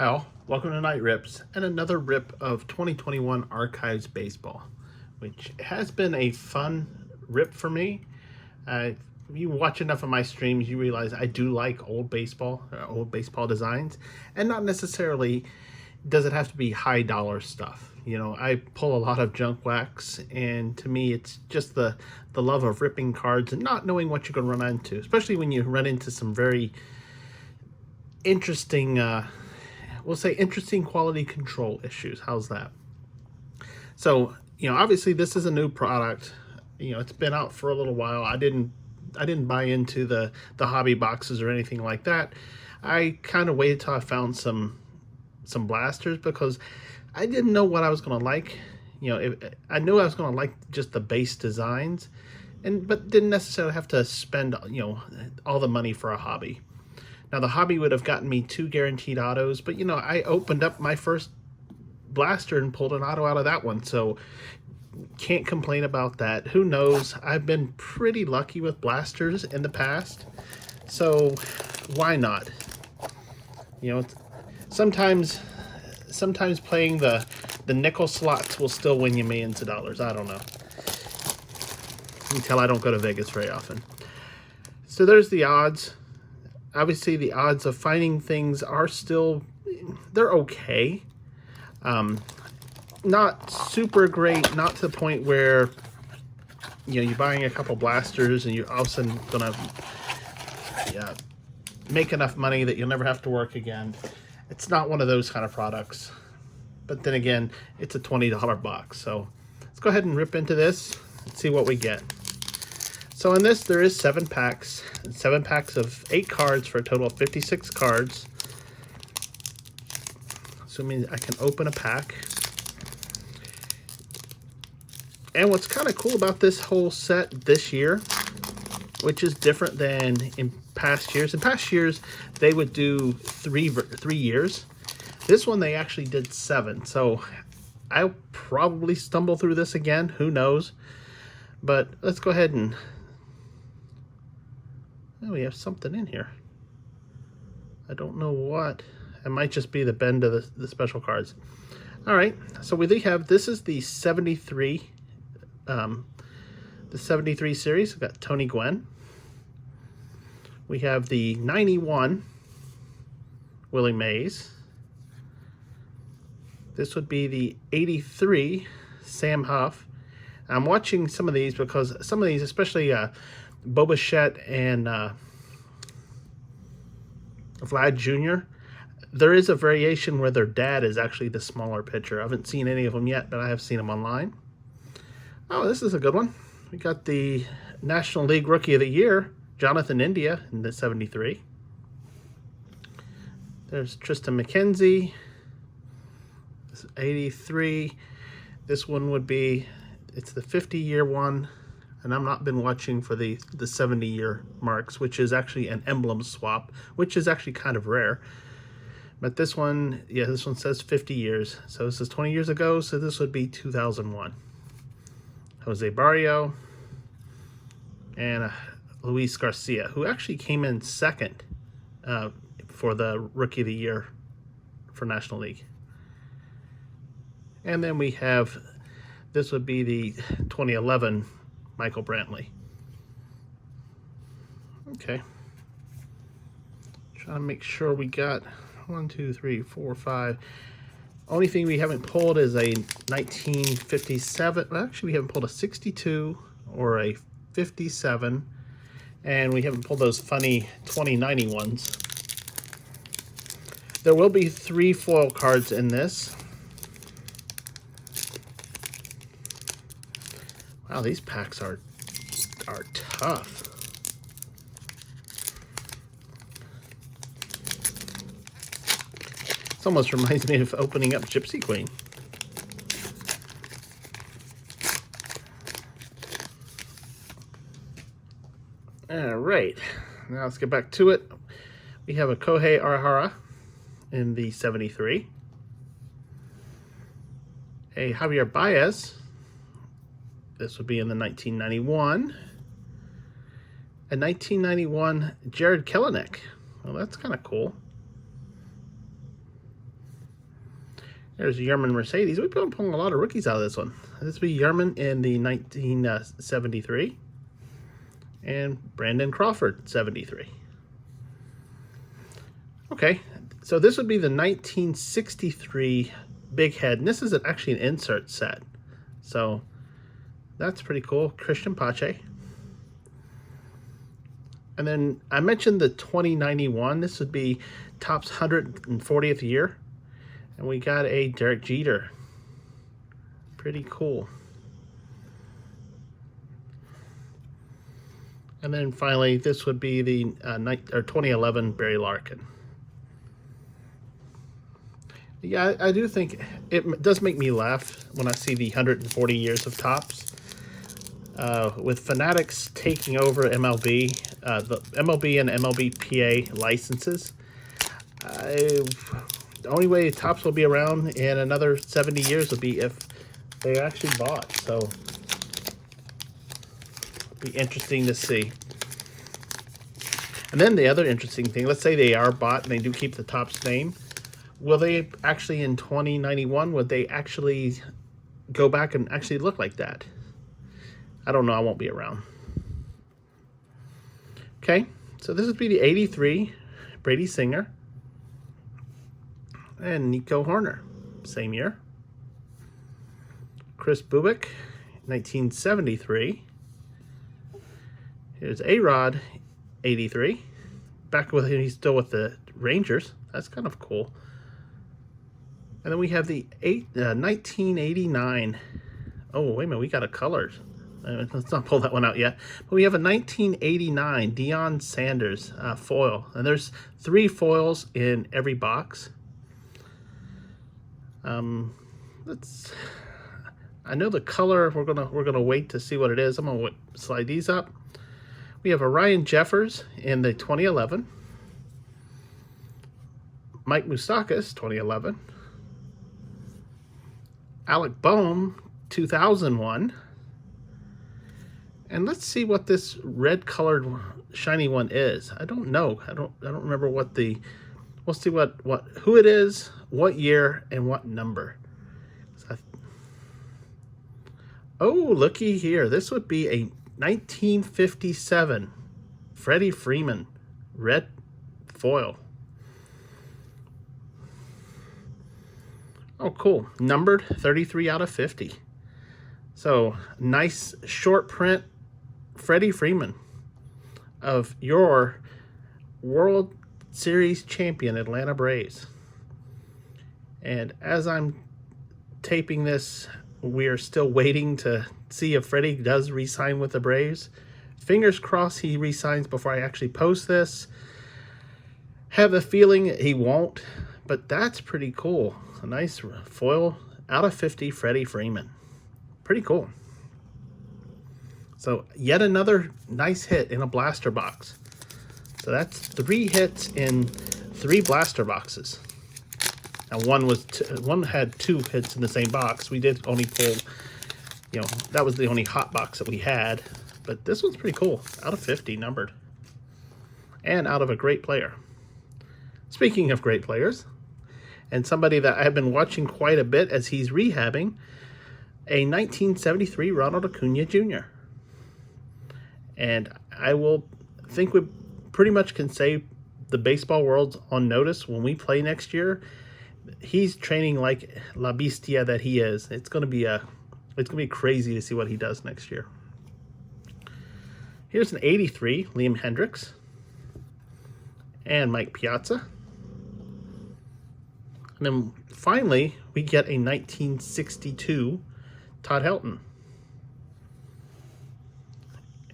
Hi all, welcome to Night Rips and another rip of 2021 Archives Baseball, which has been a fun rip for me. If you watch enough of my streams, you realize I do like old baseball designs, and not necessarily does it have to be high dollar stuff. You know, I pull a lot of junk wax, and to me it's just the love of ripping cards and not knowing what you're going to run into, especially when you run into some very interesting we'll say interesting quality control issues. How's that? So, obviously this is a new product. It's been out for a little while. I didn't buy into the hobby boxes or anything like that. I kind of waited till I found some blasters because I didn't know what I was going to like. I knew I was going to like just the base designs, but didn't necessarily have to spend all the money for a hobby. Now, the hobby would have gotten me 2 guaranteed autos, but, I opened up my first blaster and pulled an auto out of that one, so can't complain about that. Who knows? I've been pretty lucky with blasters in the past, so why not? Sometimes playing the nickel slots will still win you millions of dollars. I don't know. You can tell I don't go to Vegas very often. So there's the odds. Obviously, the odds of finding things are still, they're okay. Not super great, not to the point where, you're buying a couple blasters and you're all of a sudden going to make enough money that you'll never have to work again. It's not one of those kind of products. But then again, it's a $20 box. So let's go ahead and rip into this and see what we get. So in this, there is 7 packs. 7 packs of 8 cards for a total of 56 cards. Assuming I can open a pack. And what's kind of cool about this whole set this year, which is different than in past years. In past years, they would do 3 years. This one, they actually did 7. So I'll probably stumble through this again. Who knows? But let's go ahead and... Oh, we have something in here. I don't know what. It might just be the bend of the special cards. All right, so we have, this is the 73, the 73 series. We've got Tony Gwynn. We have the 91, Willie Mays. This would be the 83, Sam Huff. I'm watching some of these because some of these, especially Boba and Vlad Jr., there is a variation where their dad is actually the smaller pitcher. I haven't seen any of them yet, but I have seen them online. Oh, this is a good one. We got the National League Rookie of the Year, Jonathan India, in the 73. There's Tristan McKenzie, 83. This one would be, it's the 50-year one. And I've not been watching for the 70-year marks, which is actually an emblem swap, which is actually kind of rare. But this one, this one says 50 years. So this is 20 years ago, so this would be 2001. Jose Barrio and Luis Garcia, who actually came in second for the Rookie of the Year for National League. And then we have, this would be the 2011 Michael Brantley. Okay. Trying to make sure we got 1, 2, 3, 4, 5. Only thing we haven't pulled is a 1957. Well, actually, we haven't pulled a 62 or a 57. And we haven't pulled those funny 2090 ones. There will be 3 foil cards in this. Wow, these packs are tough. This almost reminds me of opening up Gypsy Queen. All right, now let's get back to it. We have a Kohei Arihara in the 73. A Javier Baez. This would be in the 1991. A 1991 Jared Kelenic. Well, that's kind of cool. There's Yerman Mercedes. We've been pulling a lot of rookies out of this one. This will be Yerman in the 1973. And Brandon Crawford, 73. Okay, so this would be the 1963 Big Head. And this is actually an insert set. So that's pretty cool. Carlson Pache. And then I mentioned the 2091. This would be Topps 140th year. And we got a Derek Jeter. Pretty cool. And then finally, this would be the 2011 Barry Larkin. Yeah, I do think it does make me laugh when I see the 140 years of Topps. With Fanatics taking over MLB, the MLB and MLBPA licenses, the only way Topps will be around in another 70 years would be if they actually bought. So it'll be interesting to see. And then the other interesting thing, let's say they are bought and they do keep the Topps name. Will they actually in 2091, would they actually go back and actually look like that? I don't know. I won't be around. Okay, so this would be the 83 Brady Singer and Nico Horner, same year. Chris Bubik, 1973. Here's A-Rod, 83. Back with him, he's still with the Rangers. That's kind of cool. And then we have the 1989. Oh, wait a minute, we got a color. Let's not pull that one out yet. But we have a 1989 Deion Sanders foil. And there's 3 foils in every box. I know the color. We're gonna wait to see what it is. I'm gonna slide these up. We have a Ryan Jeffers in the 2011. Mike Moustakas, 2011. Alec Bohm, 2001. And let's see what this red colored shiny one is. I don't know. I don't remember what the. We'll see who it is, what year, and what number. Oh, looky here. This would be a 1957 Freddie Freeman red foil. Oh, cool. Numbered 33 out of 50. So, nice short print Freddie Freeman of your World Series champion Atlanta Braves. And as I'm taping this, we are still waiting to see if Freddie does re-sign with the Braves. Fingers crossed he re-signs before I actually post this. Have a feeling he won't, but that's pretty cool. A nice foil out of 50 Freddie Freeman. Pretty cool. So yet another nice hit in a blaster box. So that's 3 hits in 3 blaster boxes. Now one had 2 hits in the same box. We did only pull, that was the only hot box that we had. But this one's pretty cool. Out of 50 numbered. And out of a great player. Speaking of great players, and somebody that I've been watching quite a bit as he's rehabbing, a 1973 Ronald Acuna Jr. And I will think we pretty much can say the baseball world's on notice when we play next year. He's training like La Bestia that he is. It's gonna be crazy to see what he does next year. Here's an 83 Liam Hendricks and Mike Piazza. And then finally we get a 1962 Todd Helton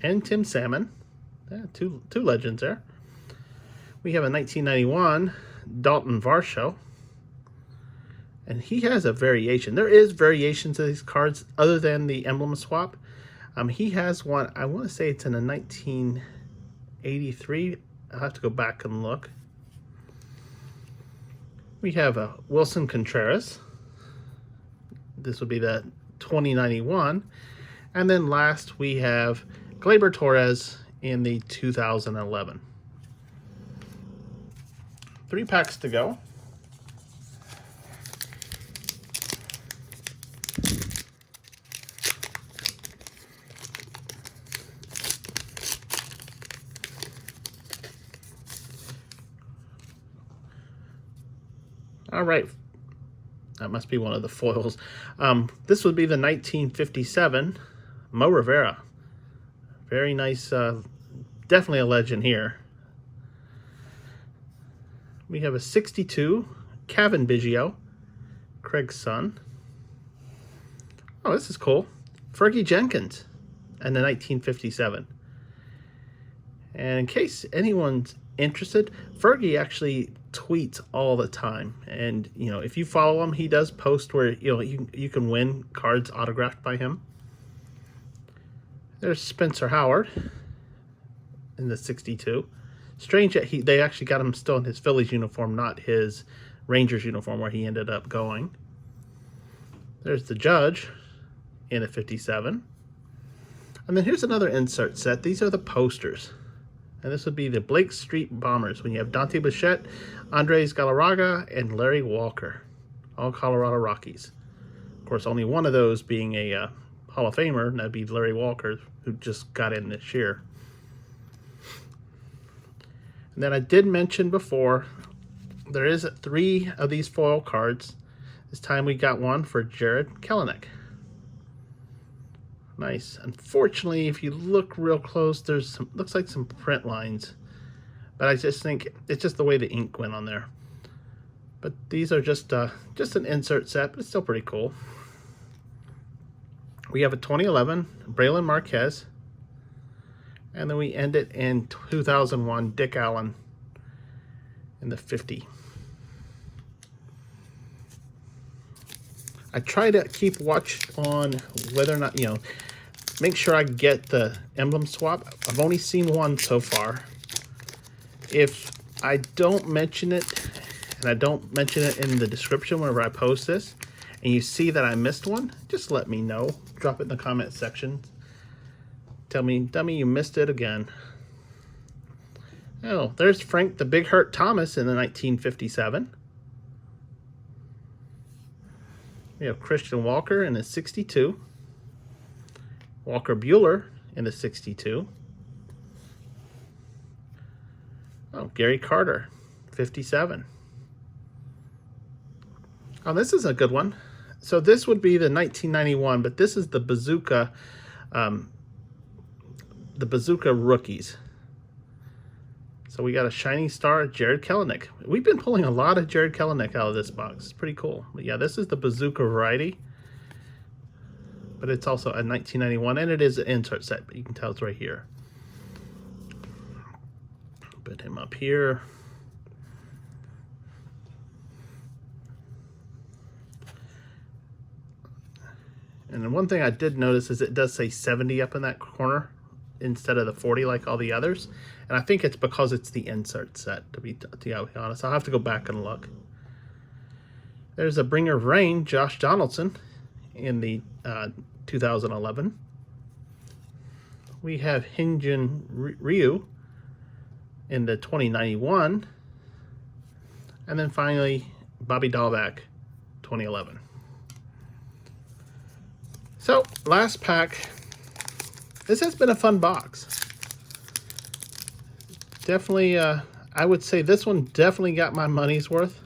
and Tim Salmon. Yeah, two legends there. We have a 1991 Dalton Varsho. And he has a variation. There is variations of these cards other than the emblem swap. He has one, I want to say it's in a 1983. I'll have to go back and look. We have a Wilson Contreras. This would be the 2091. And then last we have Gleyber Torres in the 2011. 3 packs to go. All right. That must be one of the foils. This would be the 1957 Mo Rivera. Very nice. Definitely a legend here. We have a 62 Kevin Biggio, Craig's son. Oh, this is cool. Fergie Jenkins and the 1957. And in case anyone's interested, Fergie actually tweets all the time. And, you know, if you follow him, he does post where, you know, you can win cards autographed by him. There's Spencer Howard in the 62. Strange that they actually got him still in his Phillies uniform, not his Rangers uniform where he ended up going. There's the Judge in a 57. And then here's another insert set. These are the posters. And this would be the Blake Street Bombers when you have Dante Bichette, Andres Galarraga, and Larry Walker, all Colorado Rockies. Of course, only one of those being a Hall of Famer, and that'd be Larry Walker, who just got in this year. And then I did mention before, there is 3 of these foil cards. This time we got one for Jared Kelenic. Nice. Unfortunately, if you look real close, there's some, looks like some print lines. But I just think it's just the way the ink went on there. But these are just an insert set, but it's still pretty cool. We have a 2011 Braylon Marquez. And then we end it in 2001 Dick Allen in the 50. I try to keep watch on whether or not, you know, make sure I get the emblem swap. I've only seen one so far. If I don't mention it, and I don't mention it in the description whenever I post this, and you see that I missed one, just let me know. Drop it in the comment section. Tell me, dummy, you missed it again. Oh, there's Frank the Big Hurt Thomas in the 1957. We have Christian Walker in the 62. Walker Buehler in the 62. Oh, Gary Carter, 57. Oh, this is a good one. So this would be the 1991, but this is the Bazooka rookies. So we got a Shining Star, Jared Kelenic. We've been pulling a lot of Jared Kelenic out of this box. It's pretty cool. But yeah, this is the Bazooka variety. But it's also a 1991, and it is an insert set, but you can tell it's right here. Put him up here. And then one thing I did notice is it does say 70 up in that corner instead of the 40 like all the others. And I think it's because it's the insert set, to be honest. I'll have to go back and look. There's a Bringer of Rain, Josh Donaldson, in the 2011. We have Hyunjin Ryu in the 2091. And then finally, Bobby Dahlbeck, 2011. So, last pack. This has been a fun box. Definitely, I would say this one definitely got my money's worth.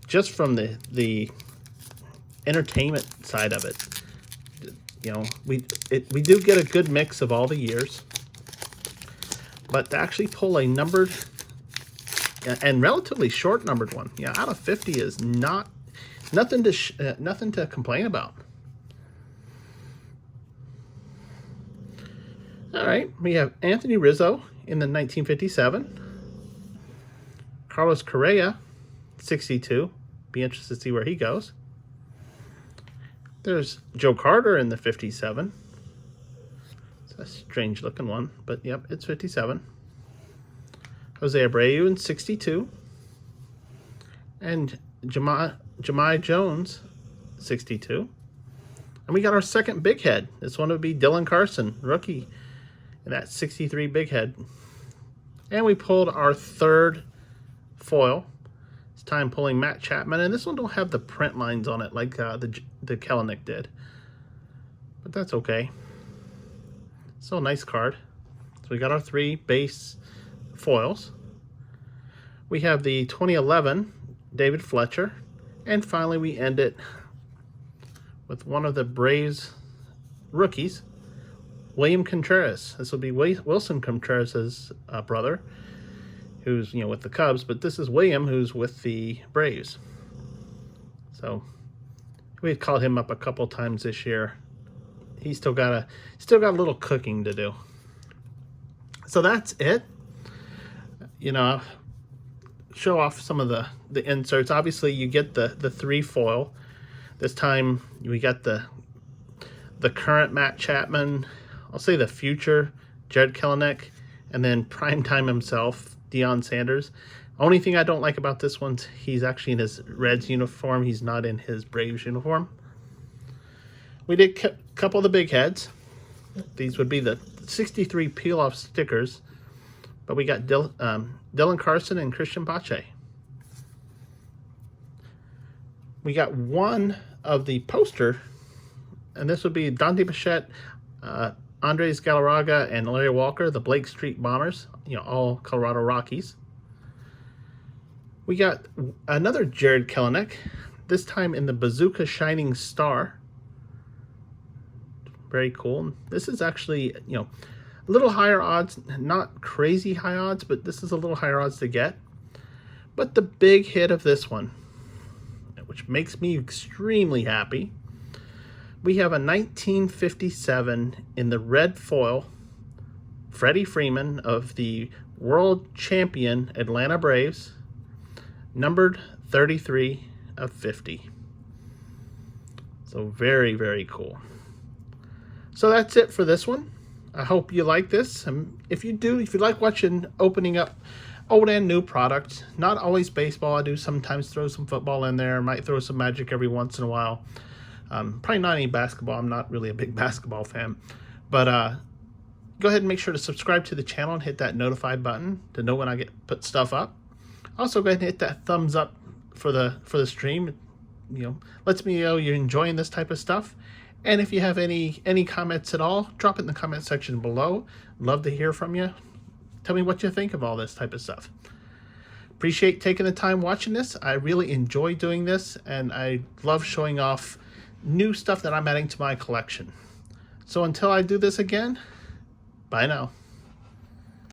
Just from the entertainment side of it. You know, we do get a good mix of all the years. But to actually pull a numbered and relatively short numbered one, yeah, out of 50 is nothing to complain about. All right, we have Anthony Rizzo in the 1957. Carlos Correa, 62. Be interested to see where he goes. There's Joe Carter in the 57. It's a strange looking one, but yep, it's 57. Jose Abreu in 62. And Jahmai Jones, 62. And we got our second big head. This one would be Dylan Carlson, rookie, in that 63 big head. And we pulled our third foil. It's time pulling Matt Chapman, and this one don't have the print lines on it like the Kelenic did. But that's okay. Still a nice card. So we got our 3 base foils. We have the 2011 David Fletcher. And finally, we end it with one of the Braves rookies, William Contreras. This will be Wilson Contreras' brother, who's with the Cubs, but this is William, who's with the Braves. So we've called him up a couple times this year. He's still got a little cooking to do. So that's it. Show off some of the inserts. Obviously, you get the 3 foil. This time we got the current Matt Chapman, I'll say the future Jared Kelenic, and then Prime Time himself, Deion Sanders. Only thing I don't like about this one, he's actually in his Reds uniform. He's not in his Braves uniform. We did a couple of the big heads. These would be the 63 peel-off stickers. But we got Dylan Carlson and Carlson Pache. We got one of the poster, and this would be Dante Bichette, Andres Galarraga, and Larry Walker, the Blake Street Bombers, all Colorado Rockies. We got another Jared Kelenic, this time in the Bazooka Shining Star. Very cool. This is actually, a little higher odds, not crazy high odds, but this is a little higher odds to get. But the big hit of this one, which makes me extremely happy, we have a 1957 in the red foil, Freddie Freeman of the world champion Atlanta Braves, numbered 33 of 50. So very, very cool. So that's it for this one. I hope you like this. If you like watching opening up old and new products, not always baseball. I do sometimes throw some football in there. Might throw some Magic every once in a while. Probably not any basketball. I'm not really a big basketball fan. But go ahead and make sure to subscribe to the channel and hit that notify button to know when I put stuff up. Also, go ahead and hit that thumbs up for the stream. Lets me know you're enjoying this type of stuff. And if you have any comments at all, drop it in the comment section below. Love to hear from you. Tell me what you think of all this type of stuff. Appreciate taking the time watching this. I really enjoy doing this, and I love showing off new stuff that I'm adding to my collection. So until I do this again, bye now.